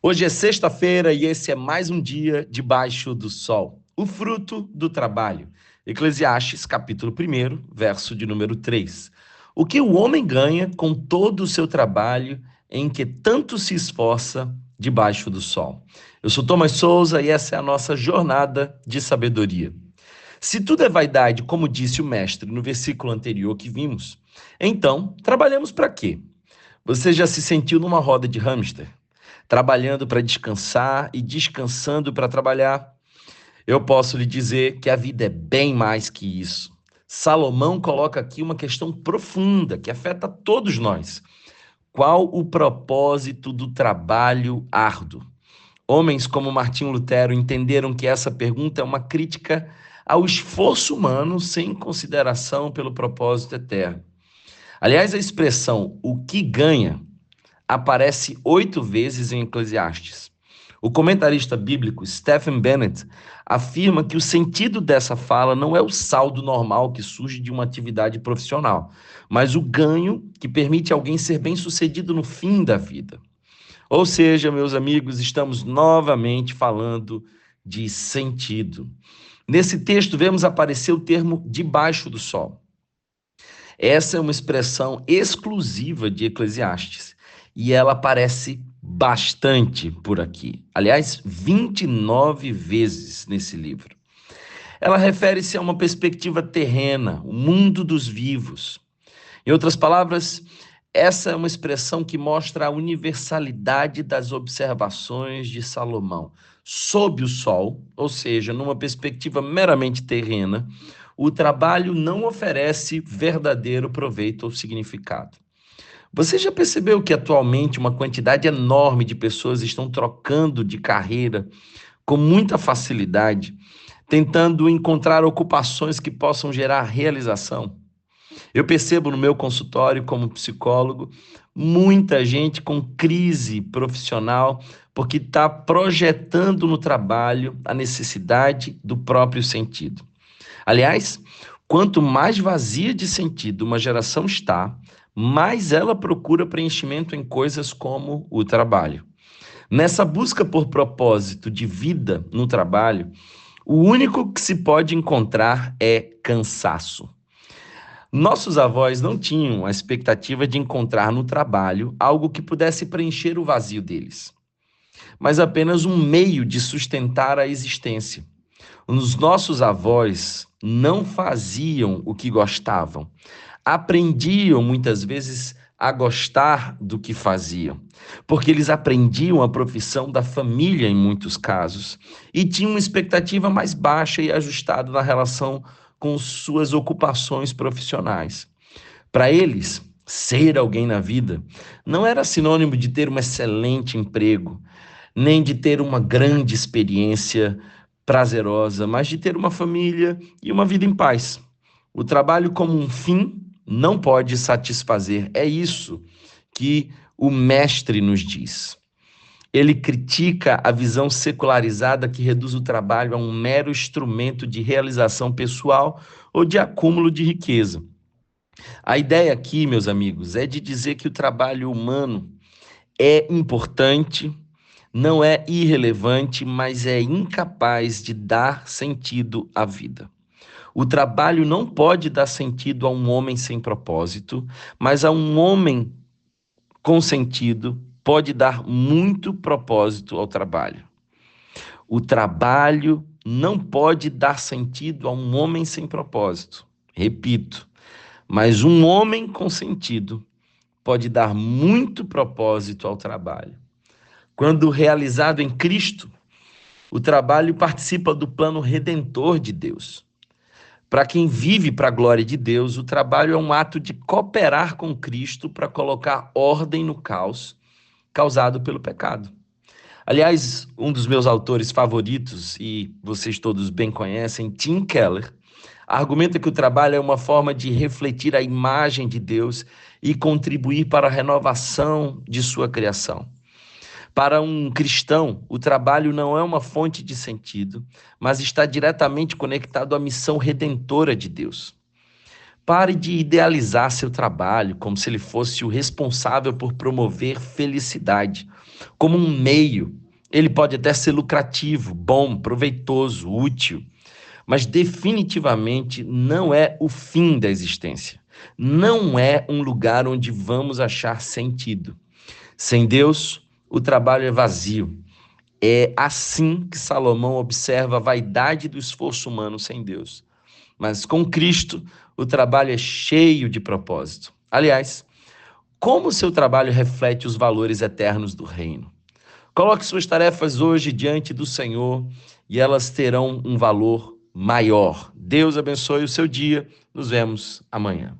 Hoje é sexta-feira e esse é mais um dia debaixo do sol. O fruto do trabalho. Eclesiastes, capítulo 1, verso de número 3. O que o homem ganha com todo o seu trabalho em que tanto se esforça debaixo do sol? Eu sou Thomas Souza e essa é a nossa jornada de sabedoria. Se tudo é vaidade, como disse o mestre no versículo anterior que vimos, então trabalhamos para quê? Você já se sentiu numa roda de hamster? Trabalhando para descansar e descansando para trabalhar? Eu posso lhe dizer que a vida é bem mais que isso. Salomão coloca aqui uma questão profunda que afeta todos nós. Qual o propósito do trabalho árduo? Homens como Martinho Lutero entenderam que essa pergunta é uma crítica ao esforço humano sem consideração pelo propósito eterno. Aliás, a expressão "o que ganha" aparece 8 vezes em Eclesiastes. O comentarista bíblico Stephen Bennett afirma que o sentido dessa fala não é o saldo normal que surge de uma atividade profissional, mas o ganho que permite alguém ser bem-sucedido no fim da vida. Ou seja, meus amigos, estamos novamente falando de sentido. Nesse texto, vemos aparecer o termo "debaixo do sol". Essa é uma expressão exclusiva de Eclesiastes e ela aparece bastante por aqui. Aliás, 29 vezes nesse livro. Ela refere-se a uma perspectiva terrena, o mundo dos vivos. Em outras palavras, essa é uma expressão que mostra a universalidade das observações de Salomão. Sob o sol, ou seja, numa perspectiva meramente terrena, o trabalho não oferece verdadeiro proveito ou significado. Você já percebeu que atualmente uma quantidade enorme de pessoas estão trocando de carreira com muita facilidade, tentando encontrar ocupações que possam gerar realização? Eu percebo no meu consultório como psicólogo muita gente com crise profissional porque está projetando no trabalho a necessidade do próprio sentido. Aliás, quanto mais vazia de sentido uma geração está, mais ela procura preenchimento em coisas como o trabalho. Nessa busca por propósito de vida no trabalho, o único que se pode encontrar é cansaço. Nossos avós não tinham a expectativa de encontrar no trabalho algo que pudesse preencher o vazio deles, mas apenas um meio de sustentar a existência. Os nossos avós não faziam o que gostavam, aprendiam muitas vezes a gostar do que faziam, porque eles aprendiam a profissão da família em muitos casos e tinham uma expectativa mais baixa e ajustada na relação com suas ocupações profissionais. Para eles, ser alguém na vida não era sinônimo de ter um excelente emprego, nem de ter uma grande experiência prazerosa, mas de ter uma família e uma vida em paz. O trabalho como um fim não pode satisfazer. É isso que o mestre nos diz. Ele critica a visão secularizada que reduz o trabalho a um mero instrumento de realização pessoal ou de acúmulo de riqueza. A ideia aqui, meus amigos, é de dizer que o trabalho humano é importante, não é irrelevante, mas é incapaz de dar sentido à vida. O trabalho não pode dar sentido a um homem sem propósito, mas a um homem com sentido pode dar muito propósito ao trabalho. O trabalho não pode dar sentido a um homem sem propósito. Repito, mas um homem com sentido pode dar muito propósito ao trabalho. Quando realizado em Cristo, o trabalho participa do plano redentor de Deus. Para quem vive para a glória de Deus, o trabalho é um ato de cooperar com Cristo para colocar ordem no caos causado pelo pecado. Aliás, um dos meus autores favoritos, e vocês todos bem conhecem, Tim Keller, argumenta que o trabalho é uma forma de refletir a imagem de Deus e contribuir para a renovação de sua criação. Para um cristão, o trabalho não é uma fonte de sentido, mas está diretamente conectado à missão redentora de Deus. Pare de idealizar seu trabalho como se ele fosse o responsável por promover felicidade. Como um meio, ele pode até ser lucrativo, bom, proveitoso, útil, mas definitivamente não é o fim da existência. Não é um lugar onde vamos achar sentido. Sem Deus, o trabalho é vazio. É assim que Salomão observa a vaidade do esforço humano sem Deus. Mas com Cristo, o trabalho é cheio de propósito. Aliás, como o seu trabalho reflete os valores eternos do reino? Coloque suas tarefas hoje diante do Senhor e elas terão um valor maior. Deus abençoe o seu dia. Nos vemos amanhã.